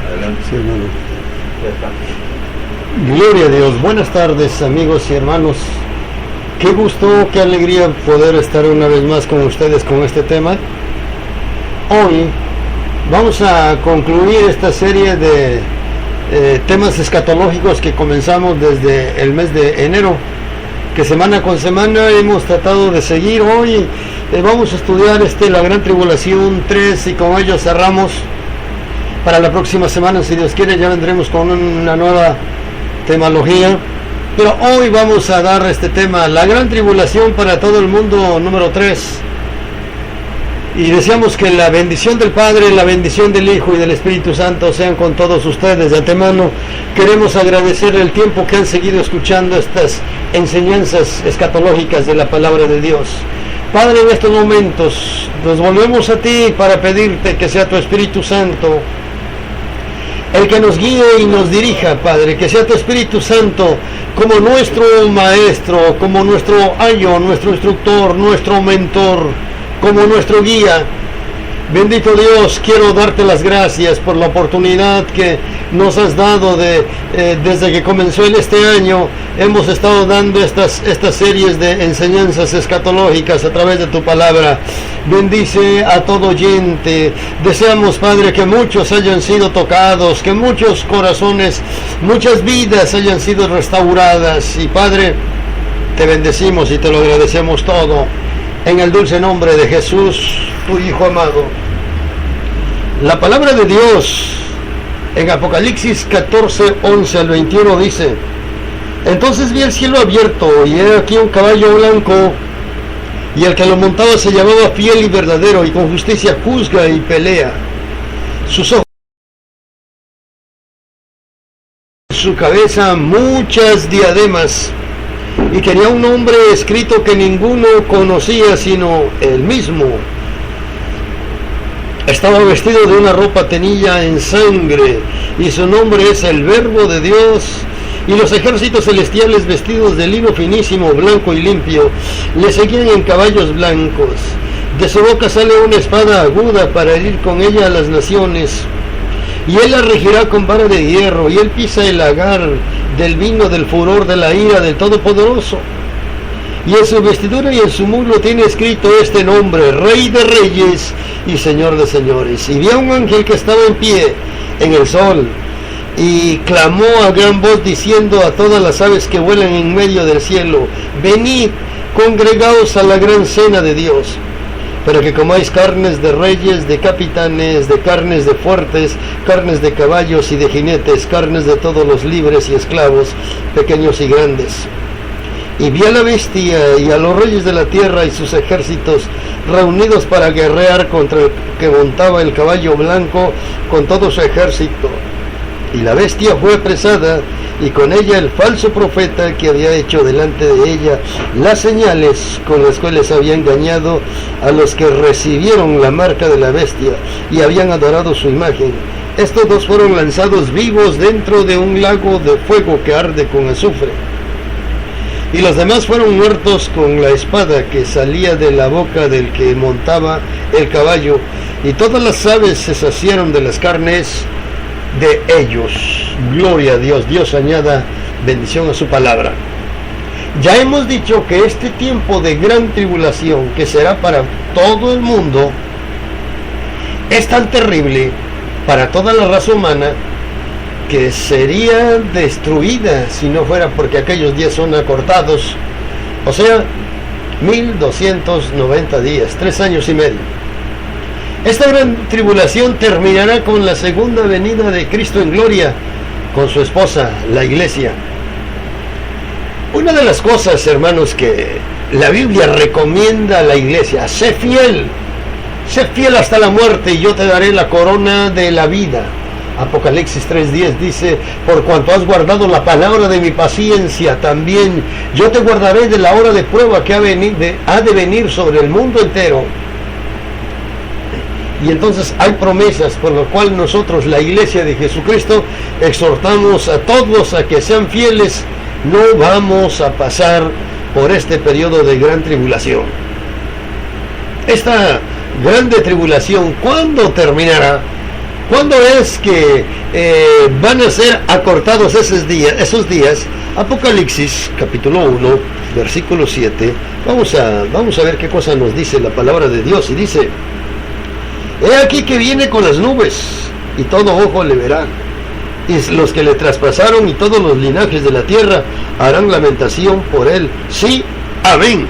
Adelante. Sí, hermano. Gloria a Dios. Buenas tardes, amigos y hermanos. Qué gusto, qué alegría poder estar una vez más con ustedes con este tema. Hoy vamos a concluir esta serie de temas escatológicos que comenzamos desde el mes de enero, que semana con semana hemos tratado de seguir. Hoy vamos a estudiar la Gran Tribulación 3 y con ello cerramos. Para la próxima semana, si Dios quiere, ya vendremos con una nueva temología. Pero hoy vamos a dar este tema, la Gran Tribulación para todo el mundo, número 3. Y deseamos que la bendición del Padre, la bendición del Hijo y del Espíritu Santo sean con todos ustedes. De antemano queremos agradecer el tiempo que han seguido escuchando estas enseñanzas escatológicas de la palabra de Dios. Padre, en estos momentos nos volvemos a ti para pedirte que sea tu Espíritu Santo el que nos guíe y nos dirija, Padre, que sea tu Espíritu Santo como nuestro maestro, como nuestro ayo, nuestro instructor, nuestro mentor, como nuestro guía. Bendito Dios, quiero darte las gracias por la oportunidad que nos has dado desde que comenzó este año. Hemos estado dando estas series de enseñanzas escatológicas a través de tu palabra. Bendice a todo oyente. Deseamos, Padre, que muchos hayan sido tocados, que muchos corazones, muchas vidas hayan sido restauradas. Y Padre, te bendecimos y te lo agradecemos todo. En el dulce nombre de Jesús, tu Hijo amado. La palabra de Dios en Apocalipsis 14, 11 al 21 dice: entonces vi el cielo abierto, y he aquí un caballo blanco, y el que lo montaba se llamaba Fiel y Verdadero, y con justicia juzga y pelea. Sus ojos, en su cabeza muchas diademas, y tenía un nombre escrito que ninguno conocía sino él mismo. Estaba vestido de una ropa tenida en sangre, y su nombre es el Verbo de Dios. Y los ejércitos celestiales, vestidos de lino finísimo, blanco y limpio, le seguían en caballos blancos. De su boca sale una espada aguda para herir con ella a las naciones. Y él la regirá con vara de hierro, y él pisa el lagar del vino del furor de la ira del Todopoderoso. Y en su vestidura y en su muslo tiene escrito este nombre: Rey de Reyes y Señor de Señores. Y vi a un ángel que estaba en pie en el sol, y clamó a gran voz diciendo a todas las aves que vuelan en medio del cielo: venid, congregaos a la gran cena de Dios, para que comáis carnes de reyes, de capitanes, de carnes de fuertes, carnes de caballos y de jinetes, carnes de todos los libres y esclavos, pequeños y grandes. Y vi a la bestia y a los reyes de la tierra y sus ejércitos reunidos para guerrear contra el que montaba el caballo blanco con todo su ejército. Y la bestia fue apresada, y con ella el falso profeta que había hecho delante de ella las señales con las cuales había engañado a los que recibieron la marca de la bestia y habían adorado su imagen. Estos dos fueron lanzados vivos dentro de un lago de fuego que arde con azufre. Y los demás fueron muertos con la espada que salía de la boca del que montaba el caballo, y todas las aves se saciaron de las carnes de ellos. Gloria a Dios. Dios añada bendición a su palabra. Ya hemos dicho que este tiempo de gran tribulación, que será para todo el mundo, es tan terrible para toda la raza humana que sería destruida si no fuera porque aquellos días son acortados, o sea, 1290 días, 3 años y medio. Esta gran tribulación terminará con la segunda venida de Cristo en gloria, con su esposa, la iglesia. Una de las cosas, hermanos, que la Biblia recomienda a la iglesia: sé fiel hasta la muerte, y yo te daré la corona de la vida. Apocalipsis 3:10 dice: por cuanto has guardado la palabra de mi paciencia, también yo te guardaré de la hora de prueba que ha de venir sobre el mundo entero. Y entonces hay promesas por lo cual nosotros, la iglesia de Jesucristo, exhortamos a todos a que sean fieles. No vamos a pasar por este periodo de gran tribulación. Esta grande tribulación, ¿cuándo terminará? ¿Cuándo es que van a ser acortados esos días? Apocalipsis capítulo 1, versículo 7. Vamos a ver qué cosa nos dice la palabra de Dios. Y dice: he aquí que viene con las nubes, y todo ojo le verá, y los que le traspasaron y todos los linajes de la tierra harán lamentación por él. Sí, amén.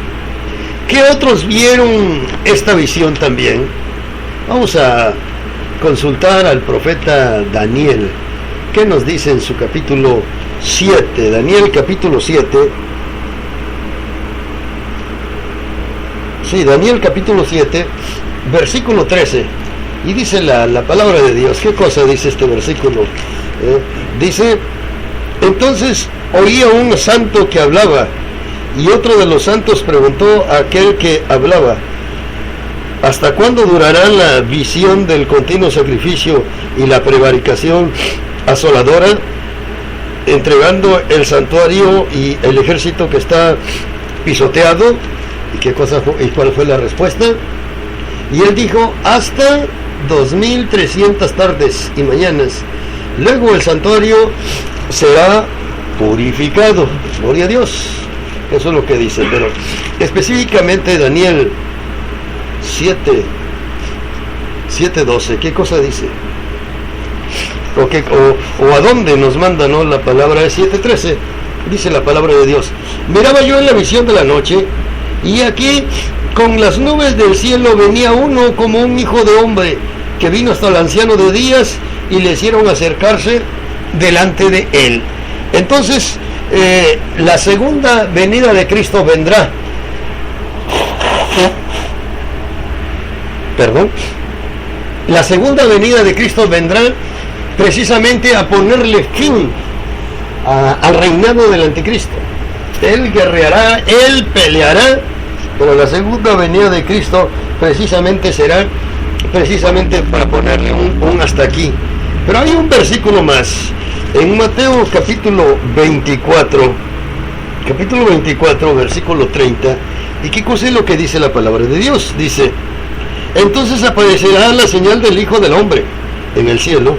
¿Qué otros vieron esta visión también? Vamos a consultar al profeta Daniel. ¿Qué nos dice en su capítulo 7? Daniel capítulo 7. Sí, Daniel capítulo 7, versículo 13. Y dice la palabra de Dios. ¿Qué cosa dice este versículo? Dice: entonces oía un santo que hablaba, y otro de los santos preguntó a aquel que hablaba: ¿hasta cuándo durará la visión del continuo sacrificio y la prevaricación asoladora, entregando el santuario y el ejército que está pisoteado? ¿Y cuál fue la respuesta? Y él dijo: hasta 2300 tardes y mañanas. Luego el santuario será purificado. Gloria a Dios. Eso es lo que dice. Pero específicamente Daniel 7:12, ¿qué cosa dice? O a dónde nos manda, ¿no? La palabra es 7:13. Dice la palabra de Dios: miraba yo en la visión de la noche, y aquí con las nubes del cielo venía uno como un hijo de hombre, que vino hasta el anciano de días, y le hicieron acercarse delante de él. Entonces la segunda venida de Cristo vendrá. La segunda venida de Cristo vendrá precisamente a ponerle fin al reinado del anticristo. Él guerreará, él peleará, pero la segunda venida de Cristo precisamente será para ponerle un hasta aquí. Pero hay un versículo más en Mateo capítulo 24, versículo 30. ¿Y qué cosa es lo que dice la palabra de Dios? Dice: entonces aparecerá la señal del Hijo del Hombre en el cielo,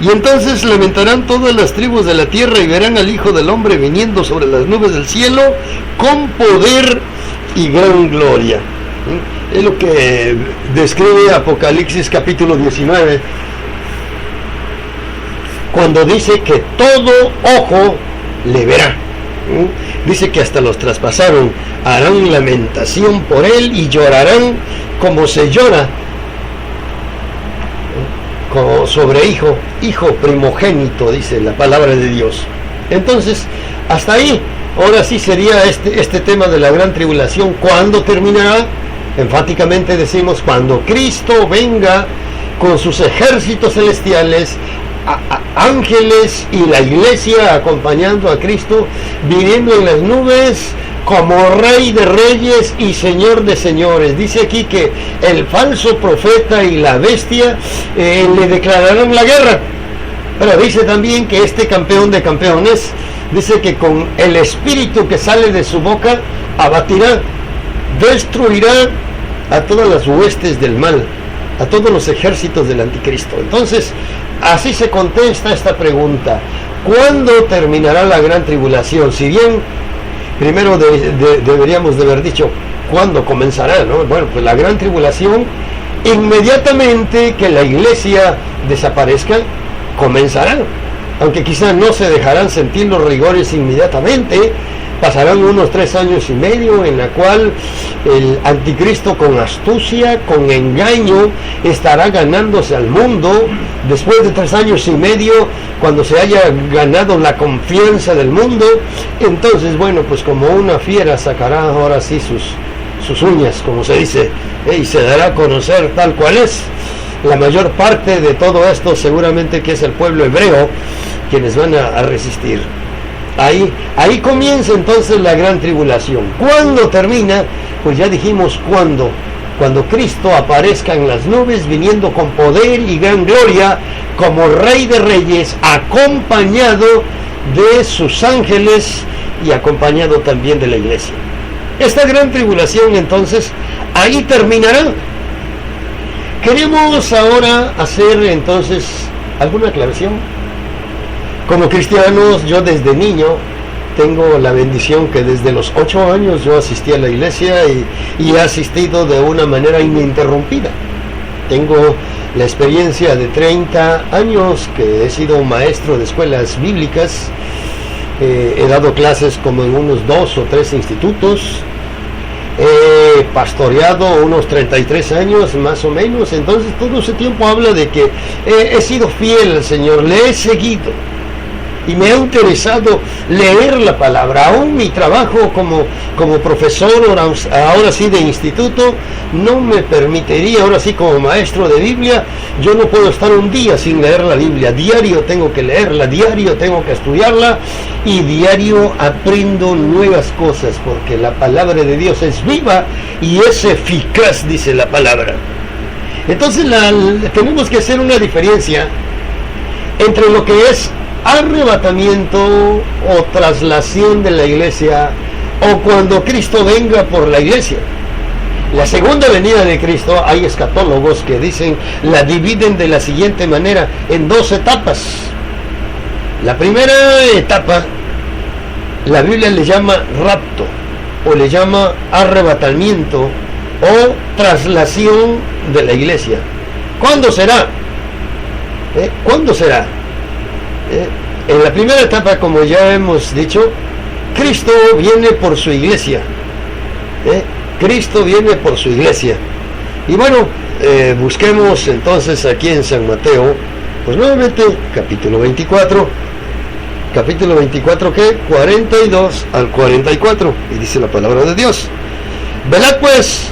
y entonces lamentarán todas las tribus de la tierra, y verán al Hijo del Hombre viniendo sobre las nubes del cielo con poder y gran gloria. Es lo que describe Apocalipsis capítulo 19, cuando dice que todo ojo le verá. Dice que hasta los traspasaron, harán lamentación por él y llorarán como se llora sobre hijo primogénito, dice la palabra de Dios. Entonces, hasta ahí, ahora sí sería este tema de la gran tribulación. ¿Cuándo terminará? Enfáticamente decimos: cuando Cristo venga con sus ejércitos celestiales, ángeles y la iglesia acompañando a Cristo, viniendo en las nubes como Rey de reyes y Señor de señores. Dice aquí que el falso profeta y la bestia le declararán la guerra. Pero dice también que este campeón de campeones, dice que con el espíritu que sale de su boca abatirá, destruirá a todas las huestes del mal, a todos los ejércitos del anticristo. Entonces, así se contesta esta pregunta: ¿cuándo terminará la gran tribulación? Si bien primero deberíamos de haber dicho cuándo comenzará, ¿no? Bueno, pues la gran tribulación, inmediatamente que la iglesia desaparezca, comenzará. Aunque quizás no se dejarán sentir los rigores inmediatamente, pasarán unos 3 años y medio en la cual el anticristo, con astucia, con engaño, estará ganándose al mundo. Después de 3 años y medio, cuando se haya ganado la confianza del mundo, entonces, bueno, pues como una fiera sacará ahora sí sus uñas, como se dice, y se dará a conocer tal cual es. La mayor parte de todo esto seguramente que es el pueblo hebreo quienes van a resistir. Ahí comienza entonces la gran tribulación. ¿Cuándo termina? Pues ya dijimos cuándo. Cuando Cristo aparezca en las nubes, viniendo con poder y gran gloria, como Rey de reyes, acompañado de sus ángeles y acompañado también de la iglesia. Esta gran tribulación entonces ahí terminará. Queremos ahora hacer entonces alguna aclaración. Como cristianos, yo desde niño tengo la bendición que desde los 8 años yo asistí a la iglesia y he asistido de una manera ininterrumpida. Tengo la experiencia de 30 años que he sido maestro de escuelas bíblicas. He dado clases como en unos 2 o 3 institutos. He pastoreado unos 33 años más o menos. Entonces todo ese tiempo habla de que he sido fiel al Señor, le he seguido y me ha interesado leer la palabra. Aún mi trabajo como profesor, ahora sí de instituto, no me permitiría, ahora sí como maestro de Biblia, yo no puedo estar un día sin leer la Biblia. Diario tengo que leerla, diario tengo que estudiarla y diario aprendo nuevas cosas, porque la palabra de Dios es viva y es eficaz, dice la palabra. Entonces tenemos que hacer una diferencia entre lo que es arrebatamiento o traslación de la iglesia, o cuando Cristo venga por la iglesia. La segunda venida de Cristo, hay escatólogos que la dividen de la siguiente manera, en 2 etapas. La primera etapa, la Biblia le llama rapto, o le llama arrebatamiento, o traslación de la iglesia. ¿Cuándo será? ¿Cuándo será? En la primera etapa, como ya hemos dicho, Cristo viene por su iglesia. Cristo viene por su iglesia. Y bueno, busquemos entonces aquí en San Mateo, pues nuevamente, capítulo 24, ¿qué? 42 al 44, y dice la palabra de Dios: velad pues,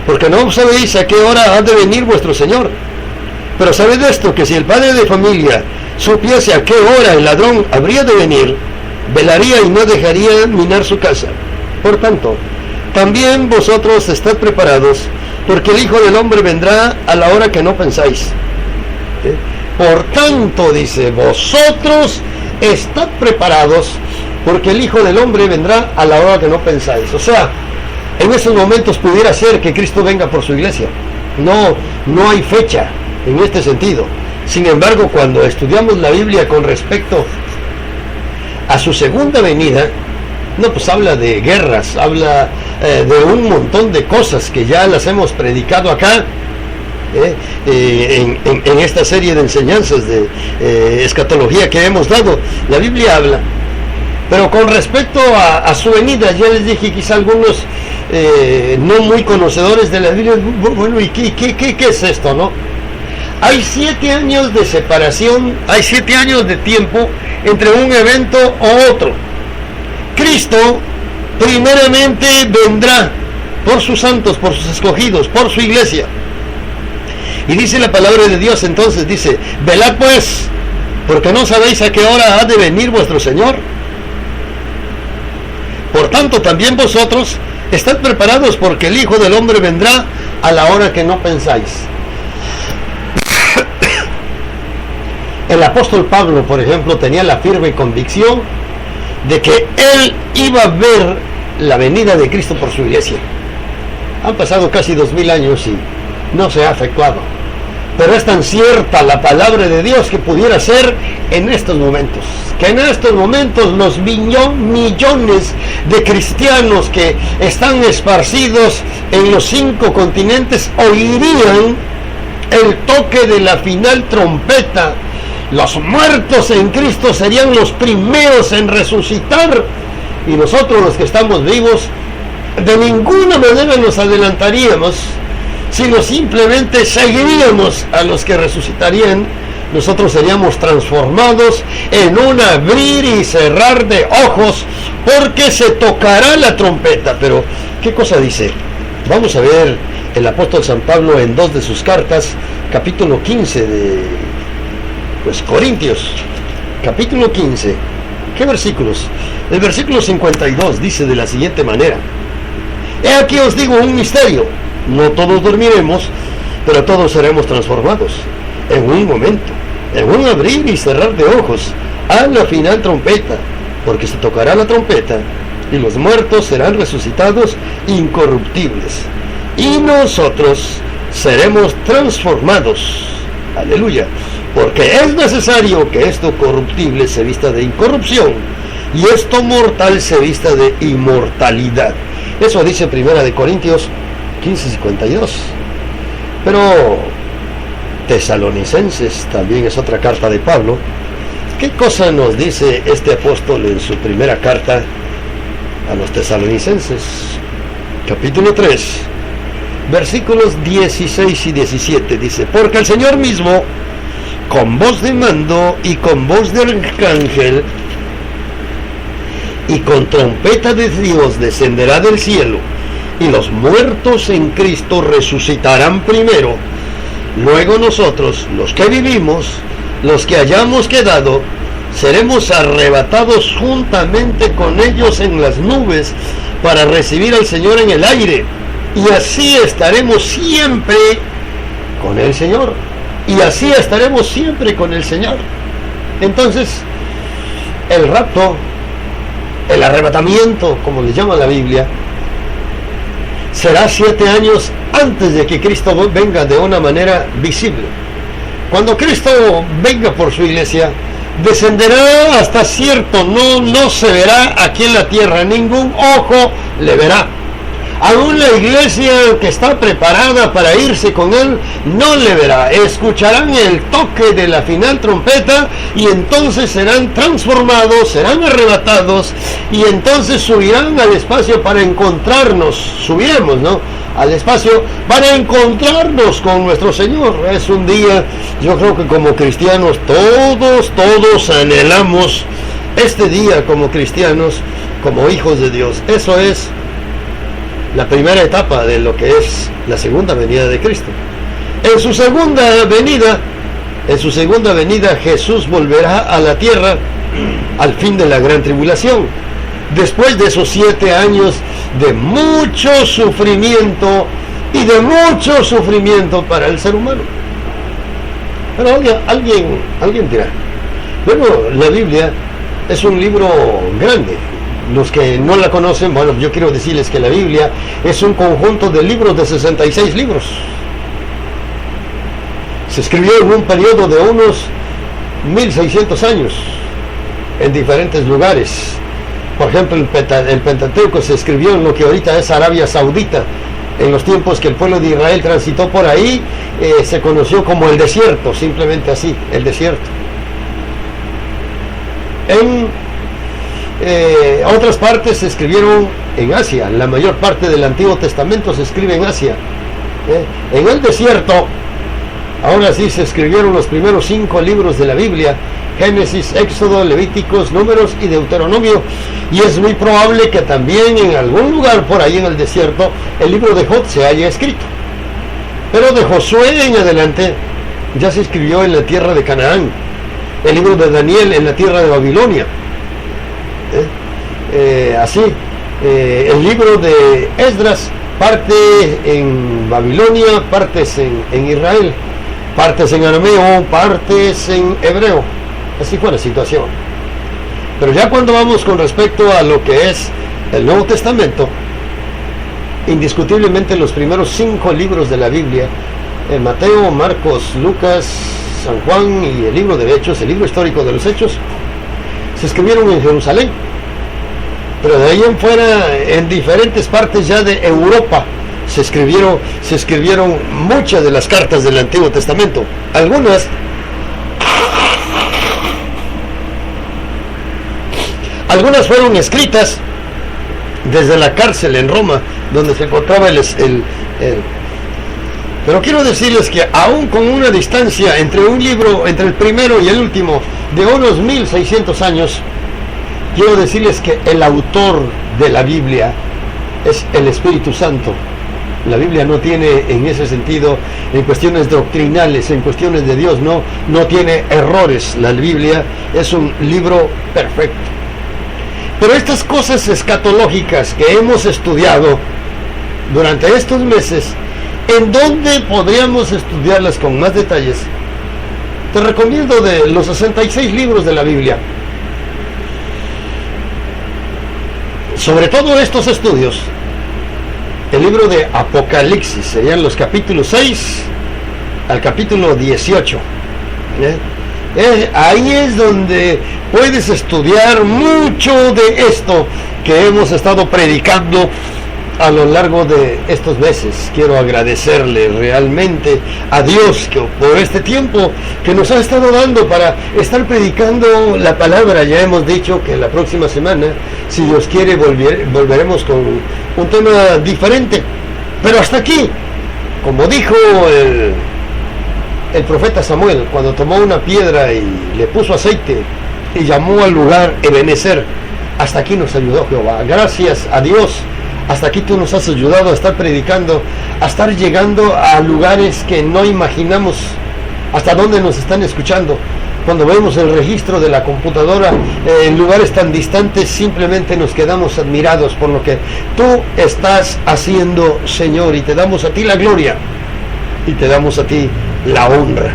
porque no sabéis a qué hora ha de venir vuestro Señor. Pero sabed esto, que si el padre de familia supiese a qué hora el ladrón habría de venir, velaría y no dejaría minar su casa. Por tanto, también vosotros estad preparados, porque el Hijo del Hombre vendrá a la hora que no pensáis. Por tanto, dice, vosotros estad preparados, porque el Hijo del Hombre vendrá a la hora que no pensáis. O sea, en esos momentos pudiera ser que Cristo venga por su iglesia. No hay fecha en este sentido. Sin embargo, cuando estudiamos la Biblia con respecto a su segunda venida, pues habla de guerras, habla de un montón de cosas que ya las hemos predicado acá, en esta serie de enseñanzas de escatología que hemos dado. La Biblia habla, pero con respecto a su venida, ya les dije, quizá algunos no muy conocedores de la Biblia, bueno, ¿y qué es esto, no? Hay 7 años de separación, hay 7 años de tiempo entre un evento o otro. Cristo primeramente vendrá por sus santos, por sus escogidos, por su iglesia. Y dice la palabra de Dios, entonces dice: velad pues, porque no sabéis a qué hora ha de venir vuestro Señor. Por tanto, también vosotros estad preparados, porque el Hijo del Hombre vendrá a la hora que no pensáis. El apóstol Pablo, por ejemplo, tenía la firme convicción de que él iba a ver la venida de Cristo por su iglesia. Han pasado casi 2000 años y no se ha efectuado. Pero es tan cierta la palabra de Dios que pudiera ser en estos momentos. Que en estos momentos los millones de cristianos que están esparcidos en los 5 continentes oirían el toque de la final trompeta. Los muertos en Cristo serían los primeros en resucitar, y nosotros, los que estamos vivos, de ninguna manera nos adelantaríamos, sino simplemente seguiríamos a los que resucitarían. Nosotros seríamos transformados en un abrir y cerrar de ojos, porque se tocará la trompeta. Pero, ¿qué cosa dice? Vamos a ver el apóstol San Pablo en 2 de sus cartas, capítulo 15 de Corintios, capítulo 15. ¿Qué versículos? El versículo 52 dice de la siguiente manera: he aquí os digo un misterio, no todos dormiremos, pero todos seremos transformados en un momento, en un abrir y cerrar de ojos, a la final trompeta, porque se tocará la trompeta, y los muertos serán resucitados incorruptibles, y nosotros seremos transformados. Aleluya. Porque es necesario que esto corruptible se vista de incorrupción y esto mortal se vista de inmortalidad. Eso dice 1 Corintios 15:52. Pero Tesalonicenses también es otra carta de Pablo. ¿Qué cosa nos dice este apóstol en su primera carta a los tesalonicenses? Capítulo 3, versículos 16 y 17 dice: porque el Señor mismo, con voz de mando y con voz de arcángel y con trompeta de Dios, descenderá del cielo, y los muertos en Cristo resucitarán primero. Luego nosotros, los que vivimos, los que hayamos quedado, seremos arrebatados juntamente con ellos en las nubes para recibir al Señor en el aire, y así estaremos siempre con el Señor. Y así estaremos siempre con el Señor. Entonces, el rapto, el arrebatamiento, como le llama la Biblia, será 7 años antes de que Cristo venga de una manera visible. Cuando Cristo venga por su iglesia, descenderá hasta cierto, no se verá aquí en la tierra, ningún ojo le verá. Aún la iglesia que está preparada para irse con él no le verá. Escucharán el toque de la final trompeta y entonces serán transformados, serán arrebatados y entonces subirán al espacio para encontrarnos. Subiremos, ¿no?, al espacio para encontrarnos con nuestro Señor. Es un día, yo creo que como cristianos todos anhelamos este día como cristianos, como hijos de Dios. Eso es la primera etapa de lo que es la segunda venida de Cristo. En su segunda venida Jesús volverá a la tierra al fin de la gran tribulación, después de esos 7 años de mucho sufrimiento y de mucho sufrimiento para el ser humano. Pero alguien dirá, bueno, la Biblia es un libro grande. Los que no la conocen, bueno, yo quiero decirles que la Biblia es un conjunto de libros de 66 libros. Se escribió en un periodo de unos 1600 años en diferentes lugares. Por ejemplo, el Pentateuco se escribió en lo que ahorita es Arabia Saudita. En los tiempos que el pueblo de Israel transitó por ahí, se conoció como el desierto, simplemente así, el desierto. En otras partes se escribieron en Asia. La mayor parte del Antiguo Testamento se escribe en Asia. En el desierto, ahora sí, se escribieron los primeros 5 libros de la Biblia: Génesis, Éxodo, Levíticos, Números y Deuteronomio. Y es muy probable que también en algún lugar por ahí en el desierto el libro de Job se haya escrito. Pero de Josué en adelante ya se escribió en la tierra de Canaán. El libro de Daniel en la tierra de Babilonia. El libro de Esdras, parte en Babilonia, partes en Israel, partes en arameo, partes en hebreo. Así fue la situación. Pero ya cuando vamos con respecto a lo que es el Nuevo Testamento, indiscutiblemente los primeros 5 libros de la Biblia, Mateo, Marcos, Lucas, San Juan y el libro de Hechos, el libro histórico de los Hechos, se escribieron en Jerusalén. Pero de ahí en fuera, en diferentes partes ya de Europa, se escribieron muchas de las cartas del Antiguo Testamento. Algunas fueron escritas desde la cárcel en Roma, donde se encontraba Pero quiero decirles que aún con una distancia entre un libro, entre el primero y el último, de unos 1600 años, quiero decirles que el autor de la Biblia es el Espíritu Santo. La Biblia no tiene, en ese sentido, en cuestiones doctrinales, en cuestiones de Dios, no tiene errores. La Biblia es un libro perfecto. Pero estas cosas escatológicas que hemos estudiado durante estos meses, ¿en dónde podríamos estudiarlas con más detalles? Te recomiendo de los 66 libros de la Biblia. Sobre todo estos estudios, el libro de Apocalipsis, serían los capítulos 6 al capítulo 18. Ahí es donde puedes estudiar mucho de esto que hemos estado predicando a lo largo de estos meses. Quiero agradecerle realmente a Dios por este tiempo que nos ha estado dando para estar predicando la palabra. Ya hemos dicho que la próxima semana, si Dios quiere, volveremos con un tema diferente. Pero hasta aquí, como dijo el profeta Samuel, cuando tomó una piedra y le puso aceite y llamó al lugar Ebenezer, hasta aquí nos ayudó Jehová. Gracias a Dios, hasta aquí tú nos has ayudado a estar predicando, a estar llegando a lugares que no imaginamos hasta dónde nos están escuchando. Cuando vemos el registro de la computadora en lugares tan distantes, simplemente nos quedamos admirados por lo que tú estás haciendo, Señor, y te damos a ti la gloria y te damos a ti la honra.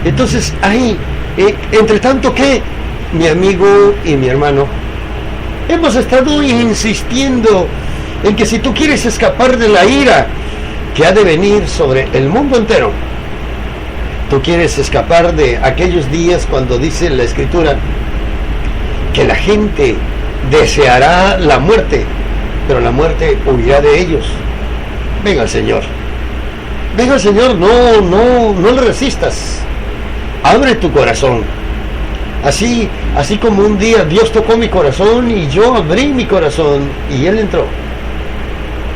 Entonces ahí, entre tanto que mi amigo y mi hermano, hemos estado insistiendo en que si tú quieres escapar de la ira que ha de venir sobre el mundo entero, tú quieres escapar de aquellos días cuando dice la Escritura que la gente deseará la muerte, pero la muerte huirá de ellos. Venga al Señor. Venga al Señor, no le resistas. Abre tu corazón. Así como un día Dios tocó mi corazón y yo abrí mi corazón y Él entró.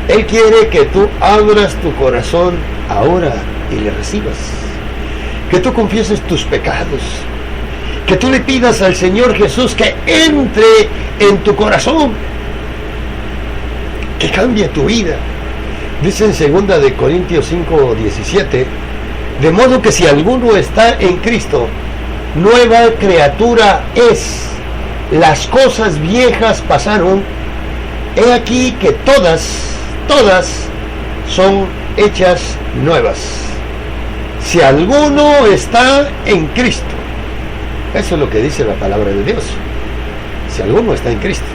Él quiere que tú abras tu corazón ahora y le recibas. Que tú confieses tus pecados. Que tú le pidas al Señor Jesús que entre en tu corazón. Que cambie tu vida. Dice en 2 de Corintios 5:17, de modo que si alguno está en Cristo, nueva criatura es. Las cosas viejas pasaron, he aquí que todas son hechas nuevas. Si alguno está en Cristo, eso es lo que dice la palabra de Dios. Si alguno está en Cristo,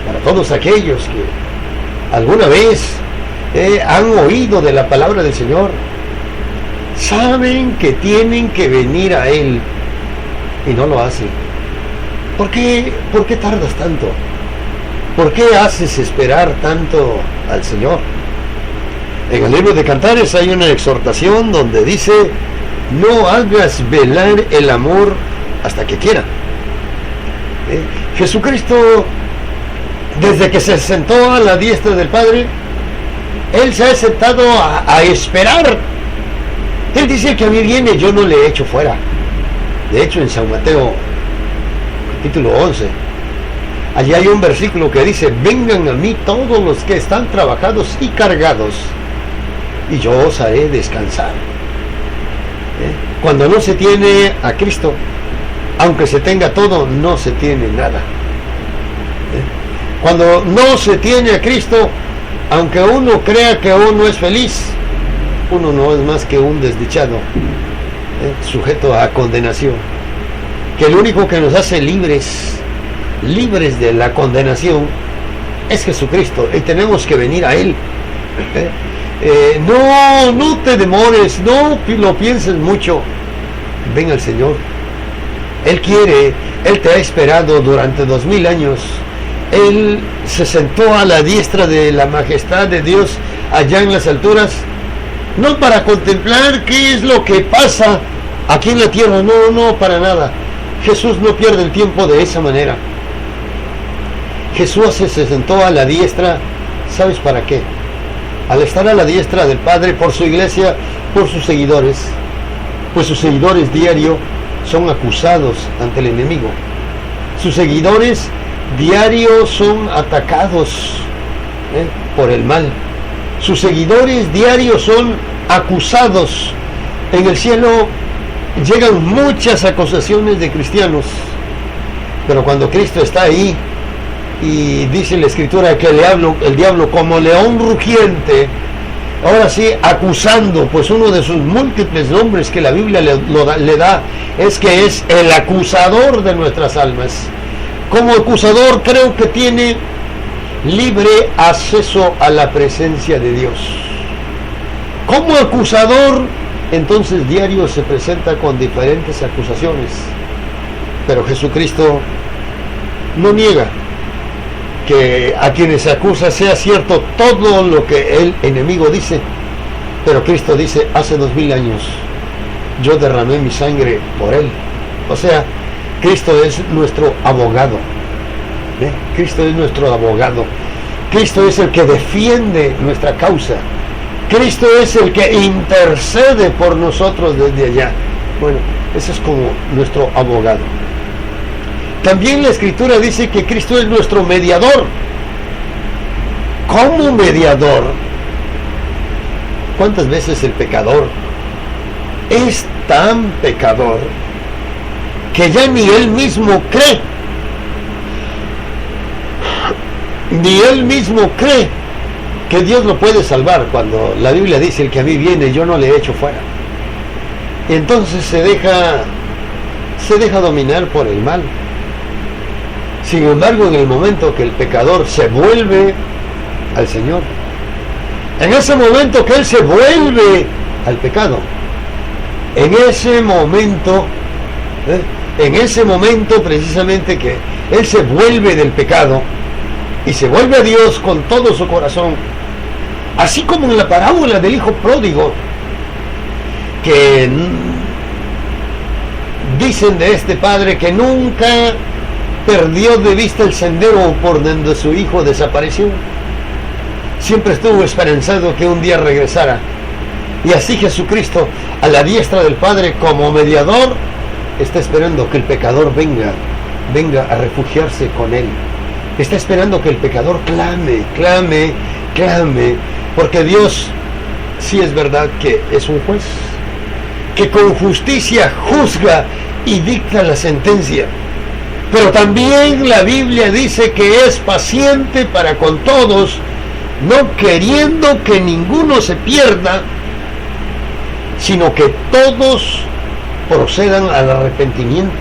para todos aquellos que alguna vez han oído de la palabra del Señor, saben que tienen que venir a Él y no lo hacen. ¿Por qué tardas tanto? ¿Por qué haces esperar tanto al Señor? En el libro de Cantares hay una exhortación donde dice: no hagas velar el amor hasta que quiera. Jesucristo, desde que se sentó a la diestra del Padre, Él se ha sentado a esperar. Él dice: que a mí viene, yo no le echo fuera. De hecho, en San Mateo capítulo 11, allí hay un versículo que dice: vengan a mí todos los que están trabajados y cargados, y yo os haré descansar. Cuando no se tiene a Cristo, aunque se tenga todo, no se tiene nada. Cuando no se tiene a Cristo, aunque uno crea que uno es feliz, uno no es más que un desdichado, sujeto a condenación. Que el único que nos hace libres de la condenación es Jesucristo, y tenemos que venir a Él. No te demores, no lo pienses mucho. Ven al Señor. Él quiere, Él te ha esperado durante 2000 años. Él se sentó a la diestra de la majestad de Dios allá en las alturas, no para contemplar qué es lo que pasa aquí en la tierra, no, para nada. Jesús no pierde el tiempo de esa manera. Jesús se sentó a la diestra, ¿sabes para qué? Al estar a la diestra del Padre, por su iglesia, por sus seguidores, pues sus seguidores diario son acusados ante el enemigo. Sus seguidores diarios son atacados por el mal. Sus seguidores diarios son acusados. En el cielo llegan muchas acusaciones de cristianos, pero cuando Cristo está ahí, y dice la Escritura que el diablo como león rugiente, ahora sí, acusando, pues uno de sus múltiples nombres que la Biblia le da es que es el acusador de nuestras almas. Como acusador creo que tiene libre acceso a la presencia de Dios. Como acusador, entonces diario se presenta con diferentes acusaciones, pero Jesucristo no niega que a quienes se acusa sea cierto todo lo que el enemigo dice, pero Cristo dice: hace 2000 años yo derramé mi sangre por él. O sea, Cristo es nuestro abogado. Cristo es nuestro abogado. Cristo es el que defiende nuestra causa. Cristo es el que intercede por nosotros desde allá. Bueno, ese es como nuestro abogado. También la Escritura dice que Cristo es nuestro mediador. ¿Cómo mediador? ¿Cuántas veces el pecador es tan pecador que ya ni él mismo cree? Ni él mismo cree que Dios lo puede salvar, cuando la Biblia dice: el que a mí viene yo no le echo fuera. Y entonces se deja dominar por el mal. Sin embargo, en el momento que el pecador se vuelve al Señor, en ese momento que él se vuelve al pecado, en ese momento precisamente que él se vuelve del pecado y se vuelve a Dios con todo su corazón, así como en la parábola del hijo pródigo, que dicen de este padre que nunca perdió de vista el sendero por donde su hijo desapareció. Siempre estuvo esperanzado que un día regresara. Y así Jesucristo, a la diestra del Padre como mediador, está esperando que el pecador venga a refugiarse con él. Está esperando que el pecador clame, porque Dios sí es verdad que es un juez, que con justicia juzga y dicta la sentencia. Pero también la Biblia dice que es paciente para con todos, no queriendo que ninguno se pierda, sino que todos procedan al arrepentimiento.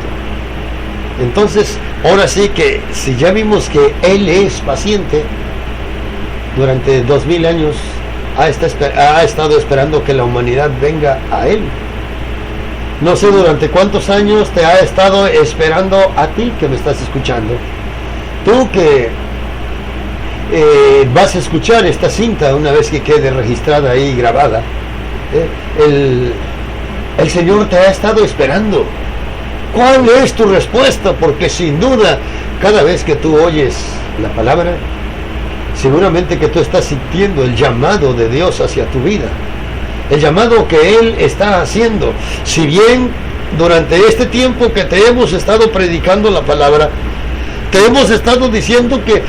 Entonces, ahora sí que si ya vimos que Él es paciente, durante 2000 años ha estado esperando que la humanidad venga a Él. No sé durante cuántos años te ha estado esperando a ti que me estás escuchando. Tú que vas a escuchar esta cinta una vez que quede registrada ahí, grabada, el Señor te ha estado esperando. ¿Cuál es tu respuesta? Porque sin duda, cada vez que tú oyes la palabra, seguramente que tú estás sintiendo el llamado de Dios hacia tu vida, el llamado que Él está haciendo. Si bien durante este tiempo que te hemos estado predicando la palabra, te hemos estado diciendo que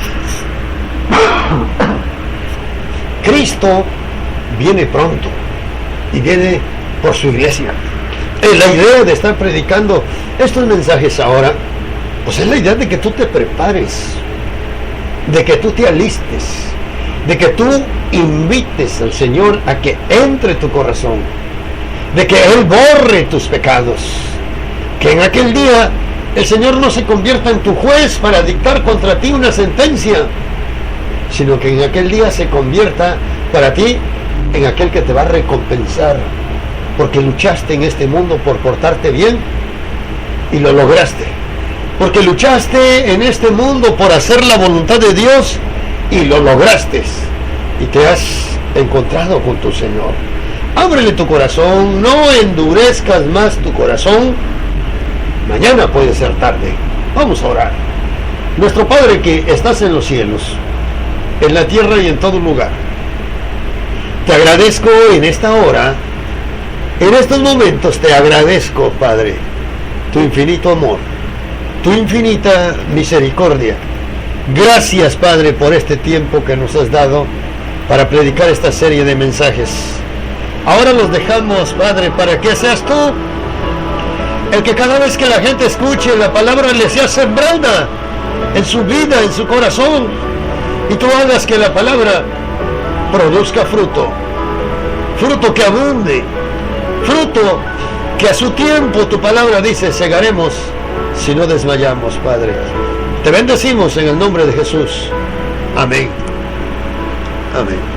Cristo viene pronto y viene por su iglesia. La idea de estar predicando estos mensajes ahora, pues es la idea de que tú te prepares, de que tú te alistes, de que tú invites al Señor a que entre tu corazón, de que Él borre tus pecados, que en aquel día el Señor no se convierta en tu juez para dictar contra ti una sentencia, sino que en aquel día se convierta para ti en aquel que te va a recompensar, porque luchaste en este mundo por portarte bien y lo lograste, porque luchaste en este mundo por hacer la voluntad de Dios y lo lograste, y te has encontrado con tu Señor. Ábrele tu corazón, no endurezcas más tu corazón. Mañana puede ser tarde. Vamos a orar. Nuestro Padre que estás en los cielos, en la tierra y en todo lugar, te agradezco en esta hora, en estos momentos te agradezco, Padre, tu infinito amor, tu infinita misericordia. Gracias, Padre, por este tiempo que nos has dado para predicar esta serie de mensajes. Ahora los dejamos, Padre, para que seas tú el que cada vez que la gente escuche la palabra le sea sembrada en su vida, en su corazón, y tú hagas que la palabra produzca fruto, fruto que abunde, fruto que a su tiempo, tu palabra dice, segaremos si no desmayamos, Padre. Te bendecimos en el nombre de Jesús. Amén. Amén.